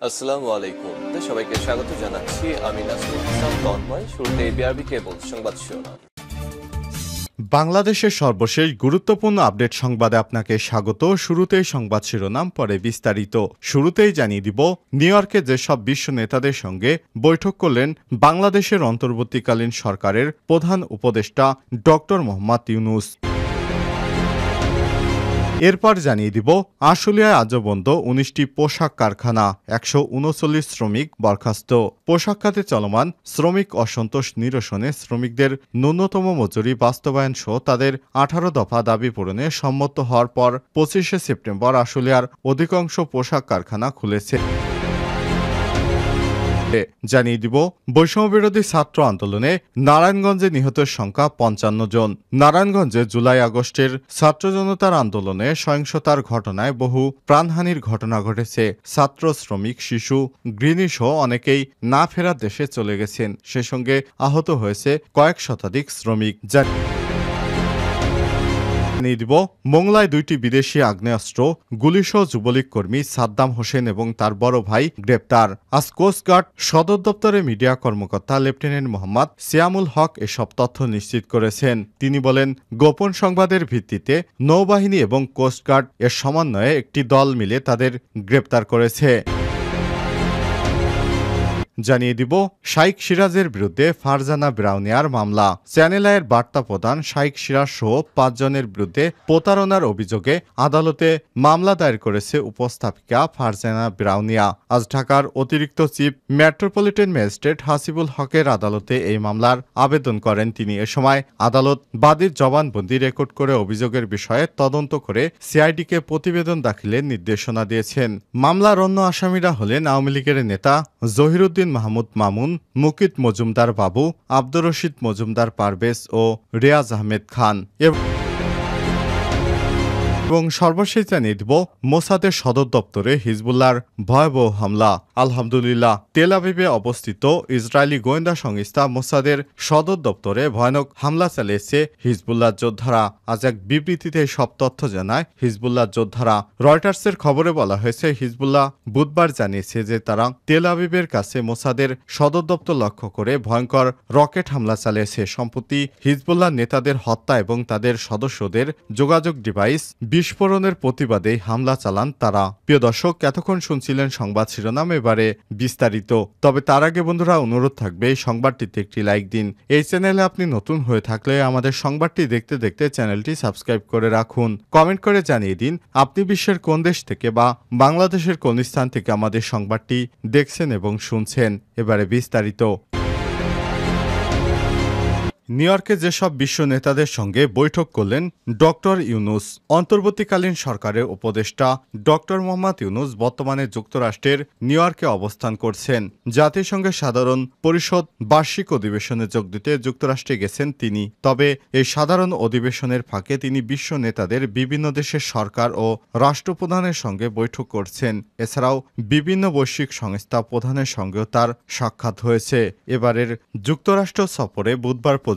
আসসালামু আলাইকুম। সবাইকে স্বাগত জানাচ্ছি। আমি নাসরুল ইসলাম তন্ময়। শুরুতে বিআরবি কেবল সংবাদ শিরোনাম। বাংলাদেশের সর্বশেষ গুরুত্বপূর্ণ আপডেট সংবাদে আপনাকে স্বাগত। শুরুতেই সংবাদ শিরোনাম, পরে বিস্তারিত। শুরুতেই জানিয়ে দিব, নিউ ইয়র্কে যেসব বিশ্ব নেতাদের সঙ্গে বৈঠক করলেন বাংলাদেশের অন্তর্বর্তীকালীন সরকারের প্রধান উপদেষ্টা ডক্টর মোহাম্মদ ইউনূস। এরপর জানিয়ে দিব, আশুলিয়ায় আজও বন্ধ ১৯টি পোশাক কারখানা, ১৩৯ শ্রমিক বরখাস্ত। পোশাক খাতে চলমান শ্রমিক অসন্তোষ নিরসনে শ্রমিকদের ন্যূনতম মজুরি বাস্তবায়ন সহ তাদের ১৮ দফা দাবি পূরণে সম্মত হওয়ার পর ২৫শে সেপ্টেম্বর আশুলিয়ার অধিকাংশ পোশাক কারখানা খুলেছে। জানিয়ে দিব, বৈষম্যবিরোধী ছাত্র আন্দোলনে নারায়ণগঞ্জে নিহতের সংখ্যা ৫৫ জন। নারায়ণগঞ্জে জুলাই আগস্টের ছাত্র জনতার আন্দোলনে সহিংসতার ঘটনায় বহু প্রাণহানির ঘটনা ঘটেছে। ছাত্র, শ্রমিক, শিশু, গৃহিণী সহ অনেকেই না ফেরার দেশে চলে গেছেন। সে সঙ্গে আহত হয়েছে কয়েক শতাধিক শ্রমিক। দিব, মোংলায় ২টি বিদেশি আগ্নেয়াস্ত্র, গুলিসহ যুবলীগ কর্মী সাদ্দাম হোসেন এবং তার বড় ভাই গ্রেপ্তার। আজ কোস্টগার্ড সদর দপ্তরে মিডিয়া কর্মকর্তা লেফটেন্যান্ট মোহাম্মদ সিয়ামুল হক এসব তথ্য নিশ্চিত করেছেন। তিনি বলেন, গোপন সংবাদের ভিত্তিতে নৌবাহিনী এবং কোস্টগার্ড এর সমন্বয়ে একটি দল মিলে তাদের গ্রেপ্তার করেছে। জানিয়ে দিব, শাইখ সিরাজের বিরুদ্ধে ফারজানা ব্রাউনিয়ার মামলা। চ্যানেল আইয়ের বার্তা প্রদান শাইখ সিরাজ সহ ৫ জনের বিরুদ্ধে প্রতারণার অভিযোগে আদালতে মামলা দায়ের করেছে উপস্থাপিকা ফারজানা ব্রাউনিয়া। আজ ঢাকার অতিরিক্ত চিফ মেট্রোপলিটন ম্যাজিস্ট্রেট হাসিবুল হকের আদালতে এই মামলার আবেদন করেন তিনি। এ সময় আদালত বাদীর জবানবন্দি রেকর্ড করে অভিযোগের বিষয়ে তদন্ত করে সিআইডিকে প্রতিবেদন দাখিলের নির্দেশনা দিয়েছেন। মামলার অন্য আসামিরা হলেন আওয়ামী লীগের নেতা জহিরুদ্দিন মাহমুদ মামুন, মুকিত মজুমদার বাবু, আব্দুর রশিদ মজুমদার পারভেজ ও রিয়াজ আহমেদ খান। এবং সর্বশেষ জানিয়ে দিব, মোসাদের সদর দপ্তরে হিজবুল্লাহর ভয়াবহ হামলা। আলহামদুলিল্লাহ, তেল আবিবে অবস্থিত ইসরায়েলি গোয়েন্দা সংস্থা মোসাদের সদর দপ্তরে ভয়ানক হামলা চালিয়েছে হিজবুল্লাহ যোদ্ধারা। আজ এক বিবৃতিতে সব তথ্য জানায় হিজবুল্লাহ যোদ্ধারা। রয়টার্সের খবরে বলা হয়েছে, হিজবুল্লাহ বুধবার জানিয়েছে যে তারা তেল আবিবের কাছে মোসাদের সদর দপ্তর লক্ষ্য করে ভয়ঙ্কর রকেট হামলা চালিয়েছে। সম্প্রতি হিজবুল্লাহ নেতাদের হত্যা এবং তাদের সদস্যদের যোগাযোগ ডিভাইস বিস্ফোরণের প্রতিবাদে হামলা চালান তারা। প্রিয় দর্শক, এতক্ষণ শুনছিলেন সংবাদ শিরোনাম, এবারে বিস্তারিত। তবে তার আগে বন্ধুরা, অনুরোধ থাকবে এই সংবাদটিতে একটি লাইক দিন। এই চ্যানেলে আপনি নতুন হয়ে থাকলে আমাদের সংবাদটি দেখতে দেখতে চ্যানেলটি সাবস্ক্রাইব করে রাখুন। কমেন্ট করে জানিয়ে দিন আপনি বিশ্বের কোন দেশ থেকে বা বাংলাদেশের কোন স্থান থেকে আমাদের সংবাদটি দেখছেন এবং শুনছেন। এবারে বিস্তারিত। নিউ ইয়র্কে যেসব বিশ্ব নেতাদের সঙ্গে বৈঠক করলেন ডক্টর ইউনূস। অন্তর্বর্তীকালীন সরকারের উপদেষ্টা ডক্টর মোহাম্মদ ইউনূস বর্তমানে যুক্তরাষ্ট্রের নিউ ইয়র্কে অবস্থান করছেন। জাতিসংঘের সাধারণ পরিষদ বার্ষিক অধিবেশনে যোগ দিতে যুক্তরাষ্ট্রে গেছেন তিনি। তবে এই সাধারণ অধিবেশনের ফাঁকে তিনি বিশ্ব নেতাদের বিভিন্ন দেশের সরকার ও রাষ্ট্রপ্রধানের সঙ্গে বৈঠক করছেন। এছাড়াও বিভিন্ন বৈশ্বিক সংস্থা প্রধানের সঙ্গেও তার সাক্ষাৎ হয়েছে। এবারের যুক্তরাষ্ট্র সফরে বুধবার পর্যন্ত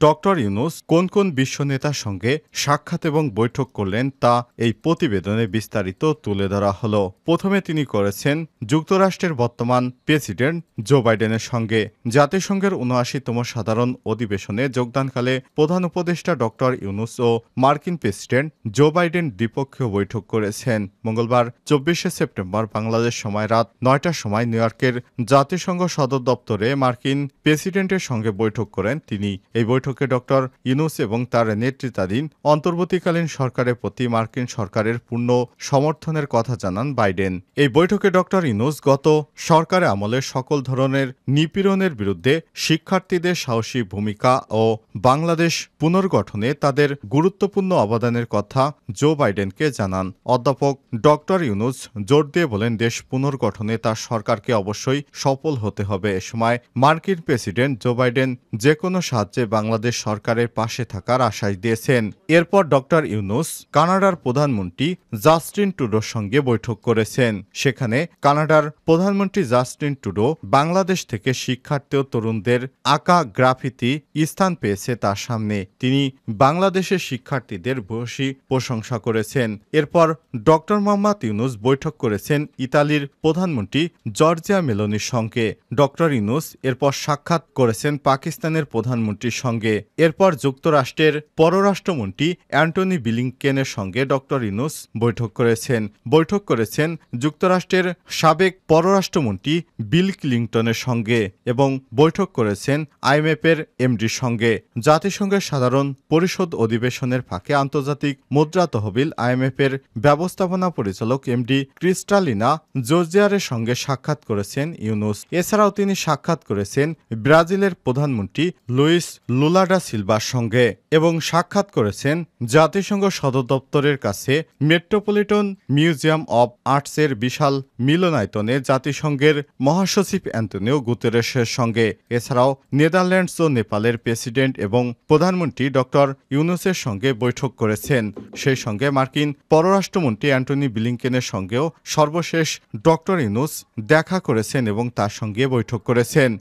ডক্টর ইউনূস কোন কোন বিশ্ব নেতার সঙ্গে সাক্ষাৎ এবং বৈঠক করলেন তা এই প্রতিবেদনে বিস্তারিত তুলে ধরা হলো। প্রথমে তিনি করেছেন যুক্তরাষ্ট্রের বর্তমান প্রেসিডেন্ট জো বাইডেনের সঙ্গে। জাতিসংঘের ৭৯তম সাধারণ অধিবেশনে যোগদানকালে প্রধান উপদেষ্টা ডক্টর ইউনূস ও মার্কিন প্রেসিডেন্ট জো বাইডেন দ্বিপক্ষীয় বৈঠক করেছেন। মঙ্গলবার ২৪শে সেপ্টেম্বর বাংলাদেশ সময় রাত ৯টার সময় নিউ ইয়র্কের জাতিসংঘ সদর দপ্তরে মার্কিন প্রেসিডেন্টের সঙ্গে বৈঠক করেন তিনি। এই বৈঠকে ডক্টর ইউনূস এবং তার নেতৃত্বাধীন অন্তর্বর্তীকালীন সরকারের প্রতি মার্কিন সরকারের পূর্ণ সমর্থনের কথা জানান বাইডেন। এই বৈঠকে ডক্টর ইউনূস গত সরকারের আমলে সকল ধরনের নিপীড়নের বিরুদ্ধে শিক্ষার্থীদের সাহসী ভূমিকা ও বাংলাদেশ পুনর্গঠনে তাদের গুরুত্বপূর্ণ অবদানের কথা জো বাইডেনকে জানান। অধ্যাপক ডক্টর ইউনূস জোর দিয়ে বলেন, দেশ পুনর্গঠনে তার সরকারকে অবশ্যই সফল হতে হবে। এ সময় মার্কিন প্রেসিডেন্ট জো বাইডেন যে কোনো সাহায্যে বাংলাদেশ সরকারের পাশে থাকার আশ্বাস দিয়েছেন। এরপর ডক্টর ইউনূস কানাডার প্রধানমন্ত্রী জাস্টিন ট্রুডোর সঙ্গে বৈঠক করেছেন। সেখানে কানাডার প্রধানমন্ত্রী জাস্টিন ট্রুডো বাংলাদেশ থেকে শিক্ষার্থী ও তরুণদের আঁকা গ্রাফিতি স্থান পেয়েছে তার সামনে। তিনি বাংলাদেশের শিক্ষার্থীদের ভূয়সী প্রশংসা করেছেন। এরপর ডক্টর মোহাম্মদ ইউনূস বৈঠক করেছেন ইতালির প্রধানমন্ত্রী জর্জিয়া মেলোনির সঙ্গে। ডক্টর ইউনূস এরপর সাক্ষাৎ করেছেন পাকিস্তানের প্রধানমন্ত্রীর সঙ্গে। এরপর যুক্তরাষ্ট্রের পররাষ্ট্রমন্ত্রী অ্যান্টনি ব্লিংকেনের সঙ্গে ডক্টর ইউনূস বৈঠক করেছেন যুক্তরাষ্ট্রের সাবেক পররাষ্ট্রমন্ত্রী বিল ক্লিনটনের সঙ্গে এবং বৈঠক করেছেন IMF-এর এমডির সঙ্গে। জাতিসংঘের সাধারণ পরিষদ অধিবেশনের ফাঁকে আন্তর্জাতিক মুদ্রা তহবিল IMF-এর ব্যবস্থাপনা পরিচালক এমডি ক্রিস্টালিনা জোর্জিয়ারের সঙ্গে সাক্ষাৎ করেছেন ইউনূস। এছাড়াও তিনি সাক্ষাৎ করেছেন ব্রাজিলের প্রধানমন্ত্রী লুইস লুলা ডা সিলভার সঙ্গে এবং সাক্ষাৎ করেছেন জাতিসংঘ সদর দপ্তরের কাছে মেট্রোপলিটন মিউজিয়াম অব আর্টসের বিশাল মিলনায়তনে জাতিসংঘের মহাসচিব অ্যান্তনিও গুতেরেসের সঙ্গে। এছাড়াও নেদারল্যান্ডস ও নেপালের প্রেসিডেন্ট এবং প্রধানমন্ত্রী ডক্টর ইউনূসের সঙ্গে বৈঠক করেছেন। সেই সঙ্গে মার্কিন পররাষ্ট্রমন্ত্রী অ্যান্টনি ব্লিংকেনের সঙ্গেও সর্বশেষ ডক্টর ইউনূস দেখা করেছেন এবং তার সঙ্গে বৈঠক করেছেন।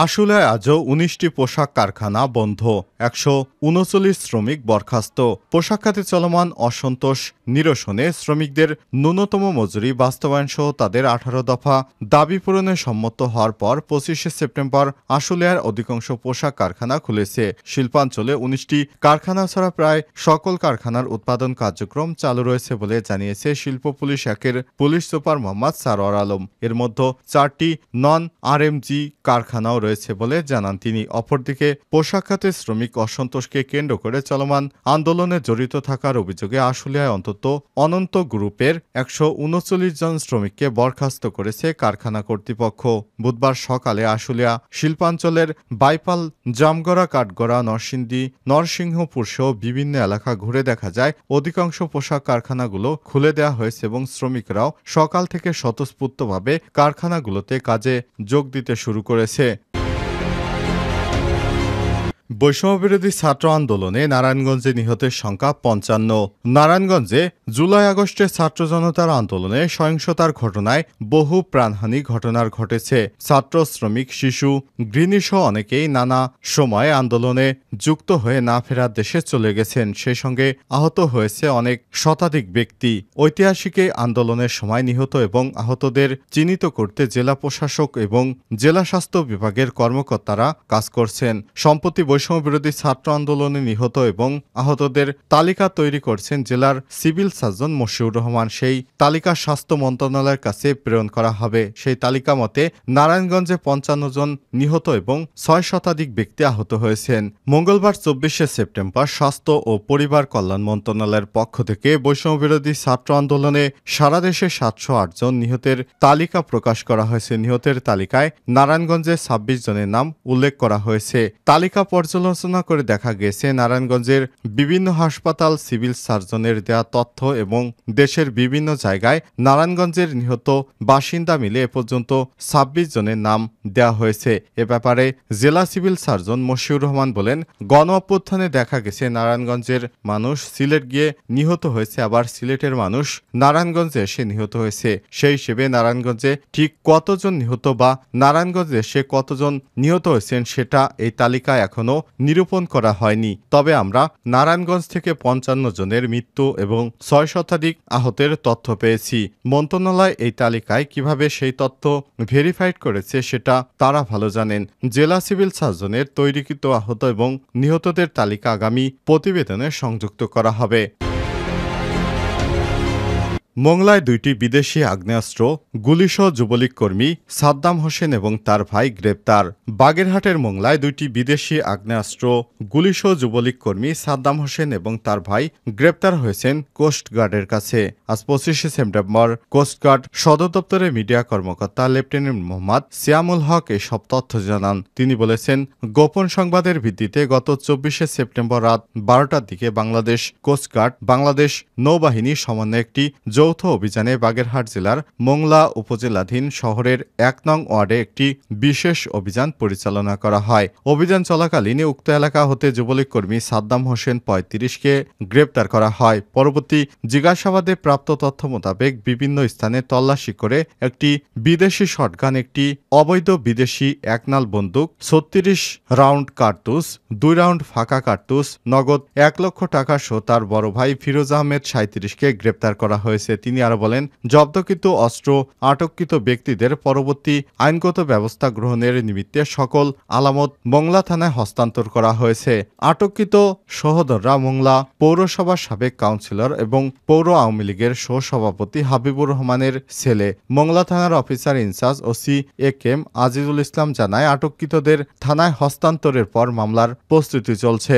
আশুলিয়ায় আজও 19টি পোশাক কারখানা বন্ধ, 139 শ্রমিক বরখাস্ত। পোশাক খাতে চলমান অসন্তোষ নিরসনে শ্রমিকদের ন্যূনতম মজুরি বাস্তবায়ন সহ তাদের 18 দফা দাবি পূরণে সম্মত হওয়ার পর 25শে সেপ্টেম্বর আশুলিয়ার অধিকাংশ পোশাক কারখানা খুলেছে। শিল্পাঞ্চলে 19টি কারখানা ছাড়া প্রায় সকল কারখানার উৎপাদন কার্যক্রম চালু রয়েছে বলে জানিয়েছে শিল্প পুলিশ 1-এর পুলিশ সুপার মোহাম্মদ সারোয়ার আলম। এর মধ্যে 4টি নন RMG কারখানাও রয়েছে বলে জানান তিনি। অপরদিকে পোশাক খাতে শ্রমিক অসন্তোষকে কেন্দ্র করে চলমান আন্দোলনে জড়িত থাকার অভিযোগে আশুলিয়ায় অনন্ত গ্রুপের 139 জন শ্রমিককে বরখাস্ত করেছে কারখানা কর্তৃপক্ষ। বুধবার সকালে আশুলিয়া শিল্পাঞ্চলের বাইপাল, জামগড়া, কাঠগড়া, নরসিংদী, নরসিংহপুর সহ বিভিন্ন এলাকা ঘুরে দেখা যায় অধিকাংশ পোশাক কারখানাগুলো খুলে দেওয়া হয়েছে এবং শ্রমিকরাও সকাল থেকে স্বতঃস্ফূর্তভাবে কারখানাগুলোতে কাজে যোগ দিতে শুরু করেছে। বৈষম্যবিরোধী ছাত্র আন্দোলনে নারায়ণগঞ্জে নিহতের সংখ্যা 55। নারায়ণগঞ্জে জুলাই আগস্টে ছাত্র জনতার আন্দোলনে সহিংসতার ঘটনায় বহু প্রাণহানি ঘটনার ঘটেছে। ছাত্র, শ্রমিক, শিশু, গৃহিণীসহ অনেকেই নানা সময় আন্দোলনে যুক্ত হয়ে না ফেরার দেশে চলে গেছেন। সেই সঙ্গে আহত হয়েছে অনেক শতাধিক ব্যক্তি। ঐতিহাসিক এই আন্দোলনের সময় নিহত এবং আহতদের চিহ্নিত করতে জেলা প্রশাসক এবং জেলা স্বাস্থ্য বিভাগের কর্মকর্তারা কাজ করছেন। সম্প্রতি বৈষম্যবিরোধী ছাত্র আন্দোলনে নিহত এবং আহতদের তালিকা তৈরি করছেন জেলার সিভিল সার্জন মশিউর রহমান। সেই তালিকা স্বাস্থ্য মন্ত্রণালয়ের কাছে প্রেরণ করা হবে। সেই তালিকা মতে নারায়ণগঞ্জে 55 জন নিহত এবং 6 শতাধিক ব্যক্তি আহত হয়েছেন। মঙ্গলবার 24শে সেপ্টেম্বর স্বাস্থ্য ও পরিবার কল্যাণ মন্ত্রণালয়ের পক্ষ থেকে বৈষম্যবিরোধী ছাত্র আন্দোলনে সারা দেশে 708 জন নিহতের তালিকা প্রকাশ করা হয়েছে। নিহতের তালিকায় নারায়ণগঞ্জে 26 জনের নাম উল্লেখ করা হয়েছে। তালিকা পর্যালোচনা করে দেখা গেছে নারায়ণগঞ্জের বিভিন্ন হাসপাতাল, সিভিল সার্জনের দেয়া তথ্য এবং দেশের বিভিন্ন জায়গায় নারায়ণগঞ্জের নিহত বাসিন্দা মিলে এ পর্যন্ত 26 জনের নাম দেওয়া হয়েছে। এ ব্যাপারে জেলা সিভিল সার্জন মশিউর রহমান বলেন, গণ অভ্যুত্থানে দেখা গেছে নারায়ণগঞ্জের মানুষ সিলেট গিয়ে নিহত হয়েছে, আবার সিলেটের মানুষ নারায়ণগঞ্জে এসে নিহত হয়েছে। সেই হিসেবে নারায়ণগঞ্জে ঠিক কতজন নিহত বা নারায়ণগঞ্জে এসে কতজন নিহত হয়েছেন সেটা এই তালিকায় এখনো নিরূপণ করা হয়নি। তবে আমরা নারায়ণগঞ্জ থেকে 55 জনের মৃত্যু এবং 6 শতাধিক আহতের তথ্য পেয়েছি। মন্ত্রণালয় এই তালিকায় কিভাবে সেই তথ্য ভেরিফাইড করেছে সেটা তারা ভালো জানেন। জেলা সিভিল সার্জনের তৈরিকৃত আহত এবং নিহতদের তালিকা আগামী প্রতিবেদনে সংযুক্ত করা হবে। মোংলায় 2টি বিদেশি আগ্নেয়াস্ত্র, গুলিসহ যুবলীগ কর্মী সাদ্দাম হোসেন এবং তার ভাই গ্রেপ্তার। বাগেরহাটের মোংলায় 2টি বিদেশি আগ্নেয়াস্ত্র, গুলিসহ যুবলীগ কর্মী সাদ্দাম হোসেন এবং তার ভাই গ্রেপ্তার হয়েছেন কোস্টগার্ডের কাছে। আজ 25শে সেপ্টেম্বর কোস্টগার্ড সদর দপ্তরের মিডিয়া কর্মকর্তা লেফটেন্যান্ট মোহাম্মদ সিয়ামুল হক এসব তথ্য জানান। তিনি বলেছেন, গোপন সংবাদের ভিত্তিতে গত 24শে সেপ্টেম্বর রাত 12টার দিকে বাংলাদেশ কোস্টগার্ড, বাংলাদেশ নৌবাহিনী সমন্বয়ে একটি যৌথ অভিযানে বাগেরহাট জেলার মোংলা উপজেলাধীন শহরের ১ নং ওয়ার্ডে একটি বিশেষ অভিযান পরিচালনা করা হয়। অভিযান চলাকালীন উক্ত এলাকা হতে যুবলীগ কর্মী সাদ্দাম হোসেন ৩৫কে গ্রেপ্তার করা হয়। পরবর্তী জিজ্ঞাসাবাদে প্রাপ্ত তথ্য মোতাবেক বিভিন্ন স্থানে তল্লাশি করে একটি বিদেশি শটগান, একটি অবৈধ বিদেশি একনাল বন্দুক, ৩৬ রাউন্ড কার্তুজ, ২ রাউন্ড ফাঁকা কার্তুজ, নগদ ১ লক্ষ টাকা সহ তার বড় ভাই ফিরোজ আহমেদ ৩৭কে গ্রেপ্তার করা হয়েছে। তিনি আরো বলেন, জব্দকৃত অস্ত্র আটককৃত ব্যক্তিদের পরবর্তী আইনগত ব্যবস্থা গ্রহণের নিমিত্তে সকল আলামত মোংলা থানায় হস্তান্তর করা হয়েছে। আটককৃত সহোদররা মোংলা পৌরসভার সাবেক কাউন্সিলর এবং পৌর আওয়ামী লীগের সহসভাপতি হাবিবুর রহমানের ছেলে। মোংলা থানার officer in charge OC AKM Azizul Islam জানায়, আটককৃতদের থানায় হস্তান্তরের পর মামলার প্রস্তুতি চলছে।